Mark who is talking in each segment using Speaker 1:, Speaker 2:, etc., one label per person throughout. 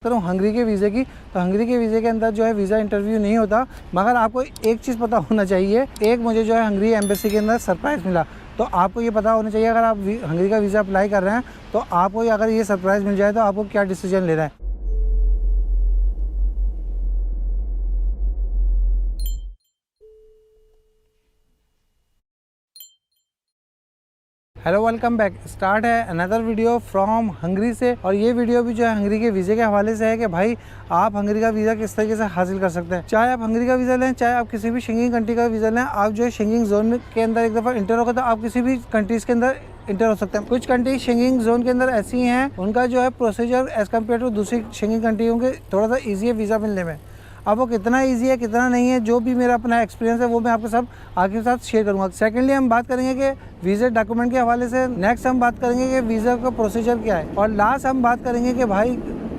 Speaker 1: करूँ हंगरी के वीज़े की, तो हंगरी के वीज़े के अंदर जो है वीज़ा इंटरव्यू नहीं होता, मगर आपको एक चीज़ पता होना चाहिए। एक मुझे जो है हंगरी एम्बेसी के अंदर सरप्राइज़ मिला, तो आपको ये पता होना चाहिए अगर आप हंगरी का वीज़ा अप्लाई कर रहे हैं तो आपको अगर ये सरप्राइज़ मिल जाए तो आपको क्या डिसीजन लेना है। Hello, welcome back. स्टार्ट है अनदर वीडियो फ्रॉम हंगरी से, और ये वीडियो भी जो है हंगरी के वीज़े के हवाले से है कि भाई आप हंगरी का वीज़ा किस तरीके से हासिल कर सकते हैं। चाहे आप हंगरी का वीज़ा लें, चाहे आप किसी भी शेंगेन कंट्री का वीज़ा लें, आप जो है शेंगेन जोन के अंदर एक दफ़ा इंटर होगा तो आप किसी भी कंट्रीज़ के अंदर इंटर हो सकते हैं। कुछ कंट्री शेंगेन जोन के अंदर ऐसी हैं, उनका जो है प्रोसीजर एज़ कम्पेयर टू दूसरी शेंगेन कंट्रियों के थोड़ा सा ईजी है वीज़ा मिलने में। अब वो कितना इजी है कितना नहीं है, जो भी मेरा अपना एक्सपीरियंस है वो मैं आपके सब आगे साथ शेयर करूंगा। सेकेंडली हम बात करेंगे कि वीज़ा डॉक्यूमेंट के हवाले से। नेक्स्ट हम बात करेंगे कि वीज़ा का प्रोसीजर क्या है, और लास्ट हम बात करेंगे कि भाई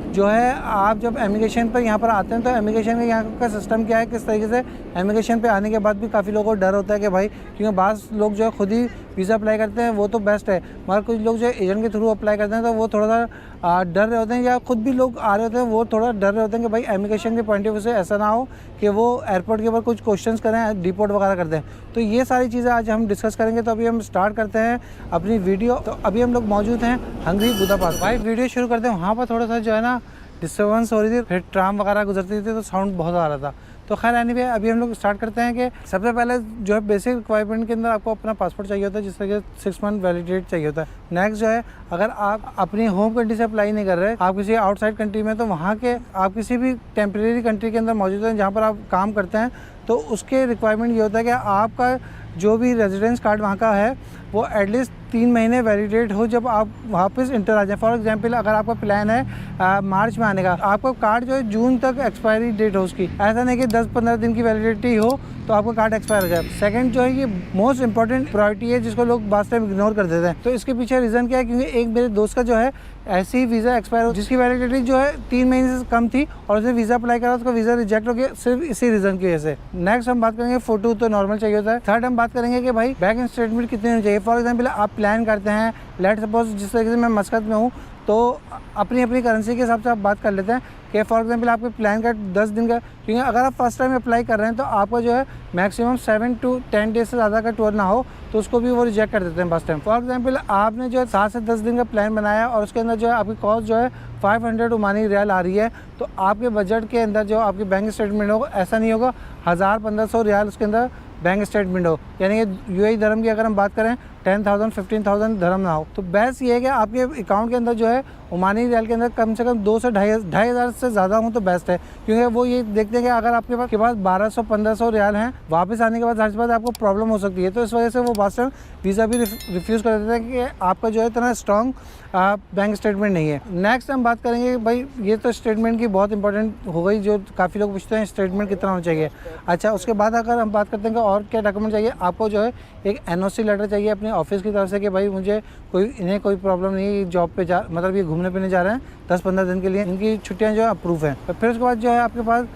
Speaker 1: जो है आप जब इमिग्रेशन पर यहाँ पर आते हैं तो इमिग्रेशन का यहाँ का सिस्टम क्या है, किस तरीके से इमिग्रेशन पे आने के बाद भी काफ़ी लोगों को डर होता है कि भाई, क्योंकि बाज़ लोग जो है खुद ही वीज़ा अप्लाई करते हैं वो तो बेस्ट है, मगर कुछ लोग जो है एजेंट के थ्रू अप्लाई करते हैं तो वो थोड़ा सा डर रहे होते हैं, या खुद भी लोग आ रहे होते हैं वो थोड़ा डर रहे होते हैं कि भाई इमिग्रेशन के पॉइंट ऑफ व्यू से ऐसा ना हो कि वो एयरपोर्ट के ऊपर कुछ क्वेश्चंस करें, डिपोर्ट वगैरह करते हैं। तो ये सारी चीज़ें आज हम डिस्कस करेंगे। तो अभी हम स्टार्ट करते हैं अपनी वीडियो। तो अभी हम लोग मौजूद हैं हंगरी बुदापेस्ट। भाई वीडियो शुरू करते हैं, वहाँ पर थोड़ा सा जो है ना डिस्टर्बेंस हो रही थी, फिर ट्राम वगैरह गुजरती थी तो साउंड बहुत आ रहा था। तो खैर एनीवे अभी हम लोग स्टार्ट करते हैं कि सबसे पहले जो है बेसिक रिक्वायरमेंट के अंदर आपको अपना पासपोर्ट चाहिए होता है, जिससे कि 6 मंथ वैलिडिटी चाहिए होता है। नेक्स्ट जो है, अगर आप अपनी होम कंट्री से अप्लाई नहीं कर रहे, आप किसी आउटसाइड कंट्री में, तो वहाँ के आप किसी भी टेम्प्रेरी कंट्री के अंदर मौजूद हैं जहाँ पर आप काम करते हैं, तो उसके रिक्वायरमेंट ये होता है कि आपका जो भी रेजिडेंस कार्ड वहाँ का है वो एटलीस्ट 3 महीने वैलिडेट हो जब आप वापस इंटर आ जाए। फॉर एग्जांपल अगर आपका प्लान है मार्च में आने का, आपका कार्ड जो है जून तक एक्सपायरी डेट हो उसकी, ऐसा नहीं कि 10-15 दिन की वैलिडिटी हो तो आपका कार्ड एक्सपायर हो जाए। सेकंड जो है ये मोस्ट इंपॉर्टेंट प्रायोरिटी है जिसको लोग बात टाइम इग्नोर कर देते हैं। तो इसके पीछे रीज़न क्या है, क्योंकि एक मेरे दोस्त का जो है ऐसे ही वीज़ा एक्सपायर हो, जिसकी वैलिडिटी जो है 3 महीने से कम थी और उसने वीज़ा अप्लाई करा, उसका वीज़ा रिजेक्ट हो गया सिर्फ इसी रीज़न की वजह से। नेक्स्ट हम बात करेंगे फोटो तो नॉर्मल चाहिए होता है। थर्ड हम बात करेंगे कि भाई बैंक स्टेटमेंट कितनी होनी चाहिए। फॉर एग्जाम्पल आप प्लान करते हैं, लेट सपोज जिस तरीके से मैं मस्कत में हूँ तो अपनी अपनी करेंसी के हिसाब से आप बात कर लेते हैं कि फॉर एग्जांपल आपके प्लान का 10 दिन का, क्योंकि अगर आप फर्स्ट टाइम अप्लाई कर रहे हैं तो आपका जो है मैक्सिमम 7 to 10 डेज से ज़्यादा का टूर ना हो तो उसको भी वो रिजेक्ट कर देते हैं फर्स्ट टाइम। फॉर एग्जांपल आपने जो है 7 से 10 दिन का प्लान बनाया और उसके अंदर जो है आपकी कॉस्ट जो है 500 ओमानी रियाल आ रही है, तो आपके बजट के अंदर जो आपकी बैंक स्टेटमेंट होगा ऐसा नहीं होगा 1000-1500 रियाल उसके अंदर बैंक स्टेटमेंट हो, यानी कि यूएई धर्म की अगर हम बात करें 10,000-15,000 धर्म ना हो। तो बेस्ट ये है कि आपके अकाउंट के अंदर जो है ओमानी रियाल के अंदर कम से कम 2 से 2,500 से ज़्यादा हो तो बेस्ट है, क्योंकि वो ये देखते हैं कि अगर आपके पास 1200-1500 रियाल हैं, वापस आने के बाद हर बात आपको प्रॉब्लम हो सकती है, तो इस वजह से वो बात वीज़ा भी रिफ्यूज़ कर देते हैं कि आपका जो है इतना स्ट्रॉन्ग बैंक स्टेटमेंट नहीं है। नेक्स्ट हम बात करेंगे भाई, ये तो स्टेटमेंट की बहुत इंपॉर्टेंट हो गई, जो काफ़ी लोग पूछते हैं स्टेटमेंट कितना होना चाहिए। अच्छा, उसके बाद अगर हम बात करते हैं कि और क्या डॉक्यूमेंट चाहिए, आपको जो है एक NOC लेटर चाहिए अपने ऑफिस की तरफ से कि भाई मुझे इन्हें कोई प्रॉब्लम नहीं, जॉब पे जा मतलब ये घूमने फिरने जा रहे हैं 10-15 दिन के लिए, इनकी छुट्टियां जो है अप्रूव हैं। फिर उसके बाद जो है आपके पास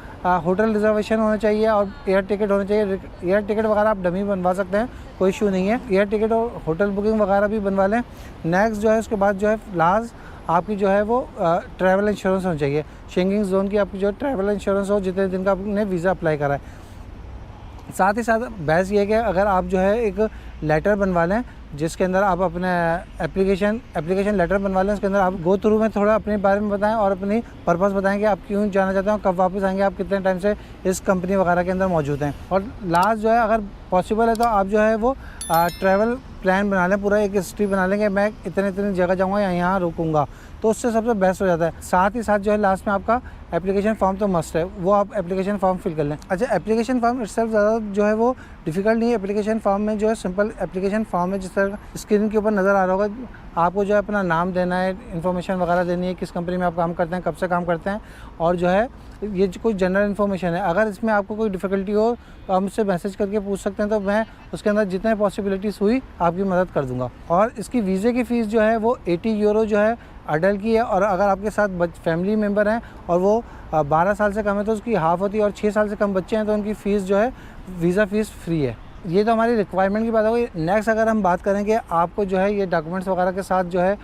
Speaker 1: होटल रिजर्वेशन होना चाहिए और एयर टिकट होना चाहिए। एयर टिकट वगैरह आप डमी बनवा सकते हैं, कोई इशू नहीं है, एयर टिकट और होटल बुकिंग वगैरह भी बनवा लें। नेक्स्ट जो है उसके बाद जो है लास्ट आपकी जो है वो ट्रैवल इंश्योरेंस होना चाहिए। शेंगेन जोन की आपकी जो ट्रैवल इंश्योरेंस हो जितने दिन का आपने वीज़ा अप्लाई करा है। साथ ही साथ बहस ये है कि अगर आप जो है एक लेटर बनवा लें जिसके अंदर आप अपने एप्लीकेशन लेटर बनवा लें, उसके अंदर आप गो थ्रू में थोड़ा अपने बारे में बताएं और अपनी पर्पस बताएं कि आप क्यों जाना चाहते हैं, कब वापस आएंगे, आप कितने टाइम से इस कंपनी वगैरह के अंदर मौजूद हैं। और लास्ट जो है अगर पॉसिबल है तो आप जो है वो ट्रैवल प्लान बना लें, पूरा एक हिस्ट्री बना लेंगे, मैं इतने जगह जाऊँगा या यहाँ रुकूँगा, तो उससे सबसे बेस्ट हो जाता है। साथ ही साथ जो है लास्ट में आपका एप्लीकेशन फॉर्म तो मस्ट है, वो आप एप्लीकेशन फॉर्म फिल कर लें। अच्छा, एप्लीकेशन फॉर्म इट्सेल्फ ज़्यादा जो है वो डिफ़िकल्ट नहीं है। एप्लीकेशन फॉर्म में जो है सिंपल एप्लीकेशन फॉर्म है, जिस तरह स्क्रीन के ऊपर नज़र आ रहा होगा, आपको जो है अपना नाम देना है, इन्फॉर्मेशन वगैरह देनी है, किस कंपनी में आप काम करते हैं, कब से काम करते हैं, और जो है ये कोई जनरल इन्फॉर्मेशन है। अगर इसमें आपको कोई डिफ़िकल्टी हो तो आप मुझसे मैसेज करके पूछ सकते हैं, तो मैं उसके अंदर जितने पॉसिबिलिटीज़ हुई आपकी मदद कर दूँगा। और इसकी वीज़े की फ़ीस जो है वो 80 यूरो जो है अडल्ट की है, और अगर आपके साथ फैमिली मेम्बर हैं और वो 12 साल से कम है तो उसकी हाफ़ होती है, और 6 साल से कम बच्चे हैं तो उनकी फ़ीस जो है वीज़ा फ़ीस फ्री है। ये तो हमारी रिक्वायरमेंट की बात हो गई। नेक्स्ट अगर हम बात करें कि आपको जो है ये डॉक्यूमेंट्स वगैरह के साथ जो है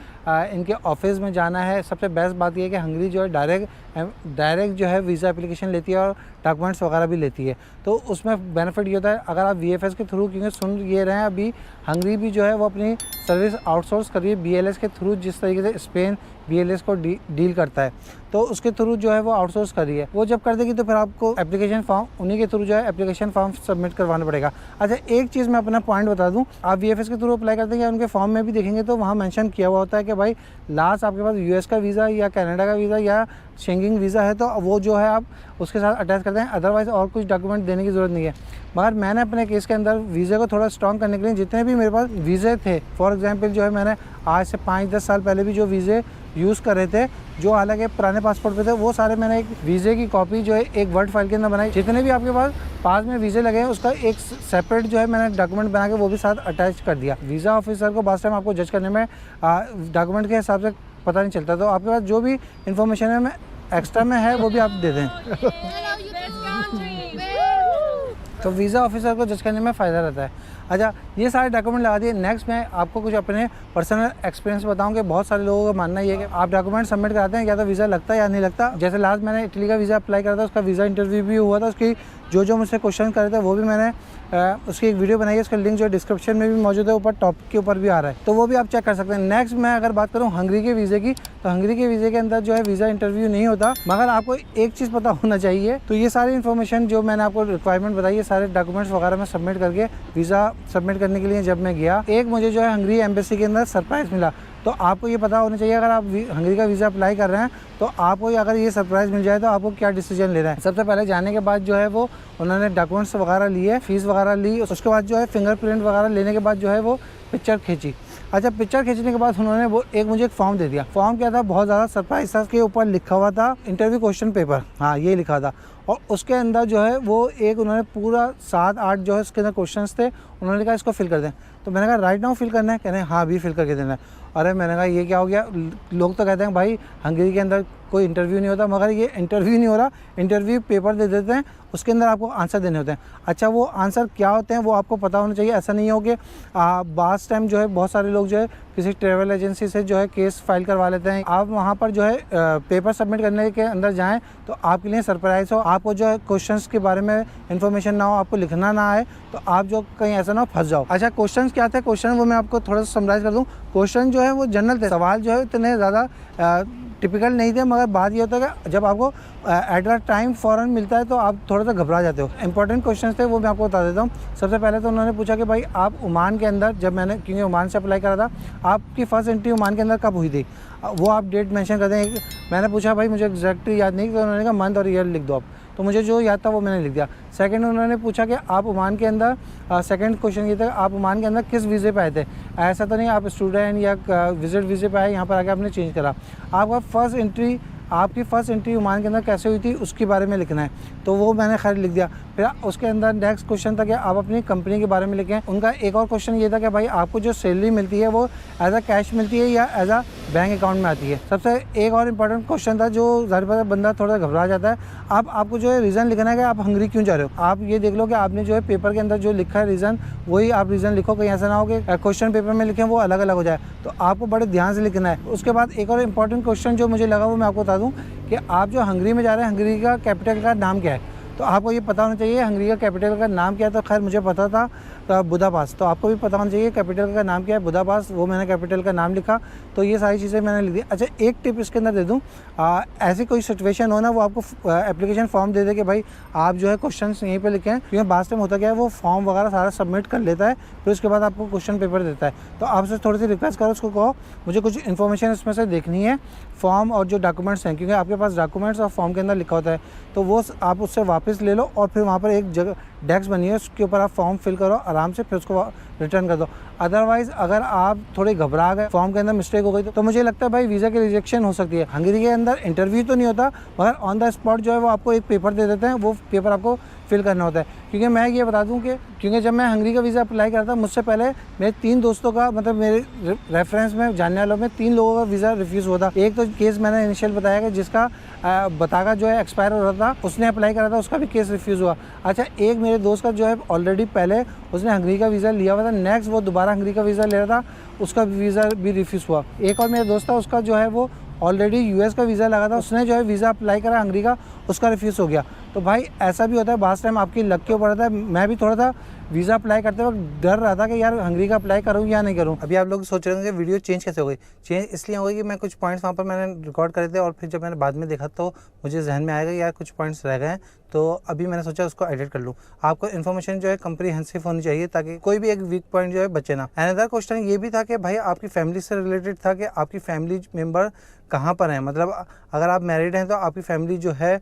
Speaker 1: इनके ऑफिस में जाना है। सबसे बेस्ट बात यह है कि हंगरी जो है डायरेक्ट जो है वीज़ा एप्लीकेशन लेती है और डॉक्यूमेंट्स वगैरह भी लेती है। तो उसमें बेनिफिट ये होता है अगर आप VFS के थ्रू, क्योंकि सुन ये रहे हैं अभी हंगरी भी जो है वो अपनी सर्विस आउटसोर्स कर रही है BLS के थ्रू, जिस तरीके से स्पेन BLS को डील करता है, तो उसके थ्रू जो है वो आउटसोर्स कर रही है। वो जब कर देगी तो फिर आपको एप्लीकेशन फॉर्म उन्हीं के थ्रू जो है एप्लीकेशन फॉर्म सबमिट करवाना पड़ेगा। अच्छा, एक चीज़ मैं अपना पॉइंट बता दूं, आप VFS के थ्रू अप्लाई करते हैं या उनके फॉर्म में भी देखेंगे तो वहाँ मेंशन किया हुआ होता है कि भाई लास्ट आपके पास US का वीज़ा या कनाडा का वीज़ा या शेंगेन वीज़ा है तो वो जो है आप उसके साथ अटैच करते हैं, अदरवाइज़ और कुछ डॉक्यूमेंट देने की ज़रूरत नहीं है। मगर मैंने अपने केस के अंदर वीज़े को थोड़ा स्ट्रॉन्ग करने के लिए जितने भी मेरे पास वीज़े थे, फॉर एग्जांपल जो है मैंने आज से 5-10 साल पहले भी जो वीज़े यूज़ कर रहे थे, जो हालांकि पुराने पासपोर्ट पे थे, वो सारे मैंने एक वीज़े की कॉपी जो है एक वर्ड फाइल के अंदर बनाई। जितने भी आपके पास में वीज़े लगे हैं उसका एक सेपरेट जो है मैंने डॉक्यूमेंट बना के वो भी साथ अटैच कर दिया। वीज़ा ऑफिसर को बाद टाइम आपको जज करने में डॉक्यूमेंट के हिसाब से पता नहीं चलता, तो आपके पास जो भी इंफॉर्मेशन है एक्स्ट्रा में है वो भी आप दे दें। तो वीज़ा ऑफिसर को जज करने में फ़ायदा रहता है। अच्छा, ये सारे डॉक्यूमेंट लगा दिए। नेक्स्ट मैं आपको कुछ अपने पर्सनल एक्सपीरियंस बताऊं कि बहुत सारे लोगों का मानना ये है कि आप डॉक्यूमेंट सबमिट कराते हैं या तो वीज़ा लगता है या नहीं लगता। जैसे लास्ट मैंने इटली का वीज़ा अप्लाई करा था, उसका वीज़ा इंटरव्यू भी हुआ था, उसकी जो मुझसे क्वेश्चन कर रहे थे वो भी मैंने उसकी एक वीडियो बनाई है, उसका लिंक जो है डिस्क्रिप्शन में भी मौजूद है, ऊपर टॉप के ऊपर भी आ रहा है, तो वो भी आप चेक कर सकते हैं। नेक्स्ट मैं अगर बात करूँ हंगरी के वीज़े की, तो हंगरी के वीज़े के अंदर जो है वीज़ा इंटरव्यू नहीं होता, मगर आपको एक चीज़ पता होना चाहिए। तो ये सारी इन्फॉर्मेशन जो मैंने आपको रिक्वायरमेंट बताई है, सारे डॉक्यूमेंट्स वगैरह में सबमिट करके वीज़ा सबमिट करने के लिए जब मैं गया, एक मुझे जो है हंगरी एम्बेसी के अंदर सरप्राइज़ मिला। तो आपको ये पता होना चाहिए अगर आप हंगरी का वीज़ा अप्लाई कर रहे हैं तो आपको अगर ये सरप्राइज़ मिल जाए तो आपको क्या डिसीजन लेना है। सबसे पहले जाने के बाद जो है वो उन्होंने डॉक्यूमेंट्स वगैरह लिए, फीस वगैरह ली, उसके बाद जो है फिंगरप्रिंट वगैरह लेने के बाद जो है वो पिक्चर खींची। अच्छा, पिक्चर खींचने के बाद उन्होंने वो मुझे एक फॉर्म दे दिया। फॉर्म क्या था, बहुत ज़्यादा सरप्राइज था। उसके ऊपर लिखा हुआ था इंटरव्यू क्वेश्चन पेपर, हाँ ये लिखा था, और उसके अंदर जो है वो उन्होंने पूरा 7-8 जो है उसके अंदर क्वेश्चंस थे। उन्होंने कहा इसको फिल कर दें, तो मैंने कहा राइट नाउ फिल करना है, कहने हाँ अभी फिल करके देना है। अरे मैंने कहा ये क्या हो गया, लोग तो कहते हैं भाई हंगरी के अंदर कोई इंटरव्यू नहीं होता, मगर ये इंटरव्यू नहीं हो रहा, इंटरव्यू पेपर दे देते हैं, उसके अंदर आपको आंसर देने होते हैं। अच्छा, वो आंसर क्या होते हैं वो आपको पता होना चाहिए। ऐसा नहीं हो कि बास टाइम जो है बहुत सारे लोग जो है किसी ट्रैवल एजेंसी से जो है केस फाइल करवा लेते हैं। आप वहाँ पर जो है पेपर सबमिट करने के अंदर जाएँ तो आपके लिए सरप्राइज़ हो, आपको जो है क्वेश्चंस के बारे में इन्फॉर्मेशन ना हो, आपको लिखना ना आए, तो आप जो कहीं ऐसा ना हो फंस जाओ। अच्छा, क्वेश्चंस क्या थे, क्वेश्चन वो मैं आपको थोड़ा सा समराइज़ कर दूँ। क्वेश्चन जो है वो जनरल थे, सवाल जो है इतने ज़्यादा टिपिकल नहीं थे, मगर बात ये होता है कि जब आपको एट द टाइम फ़ौरन मिलता है तो आप थोड़ा सा घबरा जाते हो। इंपॉर्टेंट क्वेश्चन थे वो मैं आपको बता देता हूँ। सबसे पहले तो उन्होंने पूछा कि भाई आप ओमान के अंदर, जब मैंने क्योंकि ओमान से अप्लाई करा था, आपकी फ़र्स्ट एंट्री ओमान के अंदर कब हुई थी, वो आप डेट मेंशन कर दें। मैंने पूछा भाई मुझे एग्जैक्टली याद नहीं, तो उन्होंने कहा मंथ और ईयर लिख दो आप, तो मुझे जो याद था वो मैंने लिख दिया। सेकंड उन्होंने पूछा कि आप ओमान के अंदर, सेकंड क्वेश्चन ये था आप ओमान के अंदर किस वीज़े पे आए थे। ऐसा तो नहीं आप स्टूडेंट या विजिट वीज़े पे आए, यहाँ पर आके आपने चेंज करा। आपकी फ़र्स्ट एंट्री ओमान के अंदर कैसे हुई थी उसके बारे में लिखना है, तो वो मैंने खैर लिख दिया। फिर उसके अंदर नेक्स्ट क्वेश्चन था कि आप अपनी कंपनी के बारे में लिखें। उनका एक और क्वेश्चन ये था कि भाई आपको जो सैलरी मिलती है वो एज अ कैश मिलती है या एज अ बैंक अकाउंट में आती है। सबसे एक और इम्पॉर्टेंट क्वेश्चन था जो ज़ाहिर बात है बंदा थोड़ा घबरा जाता है। आपको जो है रीज़न लिखना है कि आप हंगरी क्यों जा रहे हो। आप ये देख लो कि आपने जो है पेपर के अंदर जो लिखा है रीज़न, वही आप रीज़न लिखो, कहीं ऐसा ना हो कि क्वेश्चन पेपर में लिखें वो अलग अलग हो जाए, तो आपको बड़े ध्यान से लिखना है। उसके बाद एक और इम्पॉर्टेंट क्वेश्चन जो मुझे लगा वो मैं आपको बता दूँ कि आप जो हंगरी में जा रहे हैं, हंगरी का कैपिटल का नाम क्या है, तो आपको ये पता होना चाहिए हंगरी का कैपिटल का नाम क्या है। तो खैर मुझे पता था बुदापेस्ट, तो आपको भी पता होना चाहिए कैपिटल का नाम क्या है, बुदापेस्ट, वो मैंने कैपिटल का नाम लिखा। तो ये सारी चीज़ें मैंने लिख दी। अच्छा, एक टिप इसके अंदर दे दूँ, ऐसी कोई सिचुएशन हो ना, वो आपको एप्लीकेशन फॉर्म दे दे कि भाई आप जो है क्वेश्चन यहीं पर लिखें, क्योंकि बास टाइम होता क्या है वो फॉर्म वगैरह सारा सबमिट कर लेता है, फिर उसके बाद आपको क्वेश्चन पेपर देता है। तो आपसे थोड़ी सी रिक्वेस्ट करो, उसको कहो मुझे कुछ इन्फॉर्मेशन इसमें से देखनी है, फॉर्म और जो डॉक्यूमेंट्स हैं, क्योंकि आपके पास डॉक्यूमेंट्स और फॉर्म के अंदर लिखा होता है, तो वो आप उससे वापस ले लो और फिर वहाँ पर एक जगह डेस्क बनी है, उसके ऊपर आप फॉर्म फिल करो आराम से, फिर उसको रिटर्न कर दो। अदरवाइज़ अगर आप थोड़े घबरा गए, फॉर्म के अंदर मिस्टेक हो गई, तो मुझे लगता है भाई वीज़ा की रिजेक्शन हो सकती है। हंगरी के अंदर इंटरव्यू तो नहीं होता, मगर ऑन द स्पॉट जो है वो आपको एक पेपर दे देते हैं, वो पेपर आपको फिल करना होता है। क्योंकि मैं ये बता दूं कि क्योंकि जब मैं हंगरी का वीज़ा अप्लाई करता, मुझसे पहले मेरे 3 दोस्तों का, मतलब मेरे रेफरेंस में जानने वालों में 3 लोगों का वीज़ा रिफ्यूज़ हुआ था। एक तो केस मैंने इनिशियल बताया कि जिसका बतागा जो है एक्सपायर हो रहा था, उसने अप्लाई करा था, उसका भी केस रिफ्यूज़ हुआ। अच्छा, एक मेरे दोस्त का जो है ऑलरेडी पहले उसने हंगरी का वीज़ा लिया हुआ था, नेक्स्ट वो दोबारा हंगरी का वीज़ा ले रहा था, उसका वीज़ा भी रिफ्यूज़ हुआ। एक और मेरा दोस्त था, उसका जो है वो ऑलरेडी यूएस का वीज़ा लगा था, उसने जो है वीज़ा अप्लाई करा हंगरी का, उसका रिफ्यूज़ हो गया। तो भाई ऐसा भी होता है, बास टाइम आपकी लक के ऊपर रहता है। मैं भी थोड़ा सा वीज़ा अप्लाई करते वक्त डर रहा था कि यार हंगरी का अप्लाई करूँ या नहीं करूँ। अभी आप लोग सोच रहे होंगे वीडियो चेंज कैसे हो गई। चेंज इसलिए हो गई कि मैं कुछ पॉइंट्स वहाँ पर मैंने रिकॉर्ड करे थे और फिर जब मैंने बाद में देखा तो मुझे जहन में आएगा यार कुछ पॉइंट्स रह गए हैं, तो अभी मैंने सोचा उसको एडिट कर लूँ। आपको इन्फॉर्मेशन जो है कंप्रीहेंसिव होनी चाहिए ताकि कोई भी एक वीक पॉइंट जो है बचे ना। अनदर क्वेश्चन ये भी था कि भाई आपकी फैमिली से रिलेटेड था कि आपकी फैमिली मेम्बर कहाँ पर हैं, मतलब अगर आप मैरिड हैं तो आपकी फैमिली जो है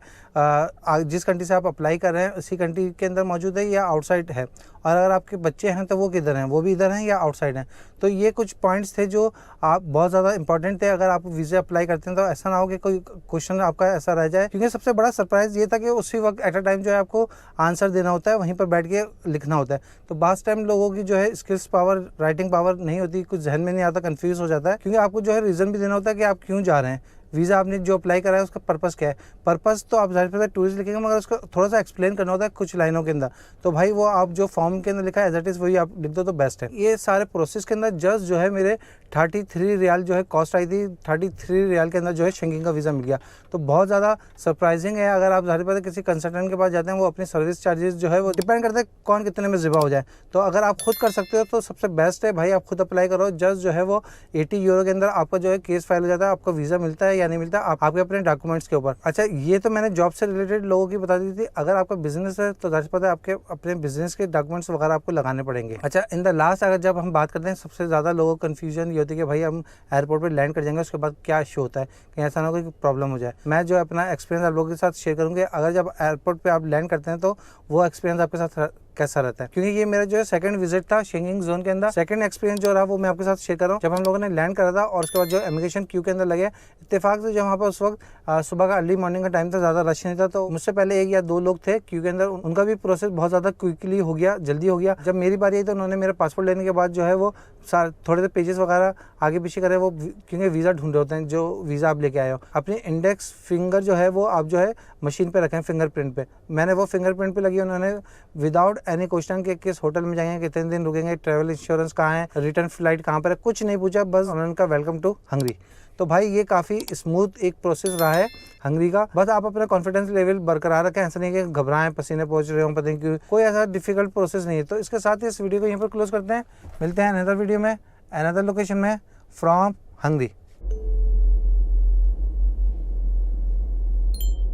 Speaker 1: जिस कंट्री से आप अप्लाई कर रहे हैं उसी कंट्री के अंदर मौजूद है या आउटसाइड है, और अगर आपके बच्चे हैं तो वो किधर हैं, वो भी इधर हैं या आउटसाइड हैं। तो ये कुछ पॉइंट्स थे जो आप बहुत ज़्यादा इंपॉर्टेंट थे अगर आप वीज़ा अप्लाई करते हैं, तो ऐसा ना हो कि कोई क्वेश्चन आपका ऐसा रह जाए। क्योंकि सबसे बड़ा सरप्राइज़ ये था कि उसी वक्त एट अ टाइम जो है आपको आंसर देना होता है, वहीं पर बैठ के लिखना होता है। तो बास टाइम लोगों की जो है स्किल्स पावर, राइटिंग पावर नहीं होती, कुछ जहन में नहीं आता, कन्फ्यूज़ हो जाता है, क्योंकि आपको जो है रीज़न भी देना होता है कि आप क्यों जा रहे हैं। वीज़ा आपने जो अप्लाई करा है उसका पर्पस क्या है। पर्पस तो आप जाहिर है टूरिस्ट लिखेंगे, मगर उसको थोड़ा सा एक्सप्लेन करना होता है कुछ लाइनों के अंदर। तो भाई वो आप जो फॉर्म के अंदर लिखा है एज इट इज़ वही आप लिख दो तो बेस्ट है। ये सारे प्रोसेस के अंदर जस्ट जो है मेरे 33 रियाल जो है कॉस्ट आई थी। 33 रियाल के अंदर जो है शेंगेन का वीज़ा मिल गया। तो बहुत ज़्यादा सरप्राइजिंग है। अगर आप जाहिर है किसी कंसल्टेंट के पास जाते हैं, वो अपनी सर्विस चार्जेस जो है वो डिपेंड करते हैं कौन कितने में ज़िबा हो जाए। तो अगर आप खुद कर सकते हो तो सबसे बेस्ट है भाई, आप खुद अप्लाई करो। जस्ट जो है वो 80 यूरो के अंदर आपका जो है केस फाइल हो जाता है, आपको वीज़ा मिलता है या नहीं मिलता आपके अपने डॉक्यूमेंट्स के ऊपर। अच्छा, ये तो मैंने जॉब से रिलेटेड लोगों की बता दी थी। अगर आपका बिजनेस है तो जाहिर पता है आपके अपने बिजनेस के डॉक्यूमेंट्स वगैरह आपको लगाने पड़ेंगे। अच्छा, इन द लास्ट अगर जब हम बात करते हैं, सबसे ज़्यादा लोगों को कन्फ्यूजन ये होती है कि भाई हम एयरपोर्ट पे लैंड कर जाएंगे, उसके बाद क्या इशू होता है, कहीं ऐसा ना हो कोई प्रॉब्लम हो जाए। मैं जो अपना एक्सपीरियंस आप लोगों के साथ शेयर करूँगी। अगर जब एयरपोर्ट पे आप लैंड करते हैं तो वो एक्सपीरियंस आपके साथ कैसा रहता है, क्योंकि ये मेरा जो है सेकंड विजिट था शेंगेन जोन के अंदर। सेकंड एक्सपीरियंस जो रहा वो मैं आपके साथ शेयर कर रहा हूँ। जब हम लोगों ने लैंड करा था और उसके बाद जो इमिग्रेशन क्यू के अंदर लगे, इत्तेफाक से जो वहाँ पर उस वक्त सुबह का अर्ली मॉर्निंग का टाइम था, ज़्यादा रश नहीं था, तो मुझसे पहले 1 या 2 लोग थे क्यू के अंदर। उनका भी प्रोसेस बहुत ज़्यादा क्विकली हो गया, जल्दी हो गया। जब मेरी बारी आई तो उन्होंने मेरा पासपोर्ट लेने के बाद जो है वो थोड़े से पेजेस वगैरह आगे पीछे करे, वो क्योंकि वीज़ा ढूंढ रहे होते हैं जो वीज़ा आप लेके आए हो। अपनी इंडेक्स फिंगर जो है वो आप जो है मशीन पे रखें, फिंगरप्रिंट पे। मैंने वो फिंगरप्रिंट पे लगी, उन्होंने विदाउट एनी क्वेश्चन के किस होटल में जाएंगे, कितने दिन रुकेंगे, ट्रैवल इंश्योरेंस कहाँ है, रिटर्न फ्लाइट कहाँ पर है, कुछ नहीं पूछा, बस उन्होंने कहा वेलकम टू हंगरी। तो भाई ये काफ़ी स्मूथ एक प्रोसेस रहा है हंगरी का। बस आप अपना कॉन्फिडेंस लेवल बरकरार रखें, ऐसा नहीं कि घबराएं, पसीने पहुंच रहे हो, पता नहीं क्यों। कोई ऐसा डिफिकल्ट प्रोसेस नहीं है। तो इसके साथ ही इस वीडियो को यहीं पर क्लोज करते हैं। मिलते हैं अनदर वीडियो में, अनदर लोकेशन में फ्रॉम हंगरी।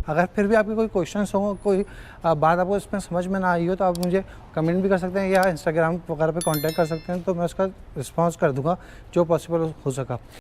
Speaker 1: अगर फिर भी आपके कोई क्वेश्चंस हो, कोई बात आपको इसमें समझ में ना आई हो, तो आप मुझे कमेंट भी कर सकते हैं या इंस्टाग्राम वगैरह पे कांटेक्ट कर सकते हैं, तो मैं उसका रिस्पांस कर दूंगा जो पॉसिबल हो सका।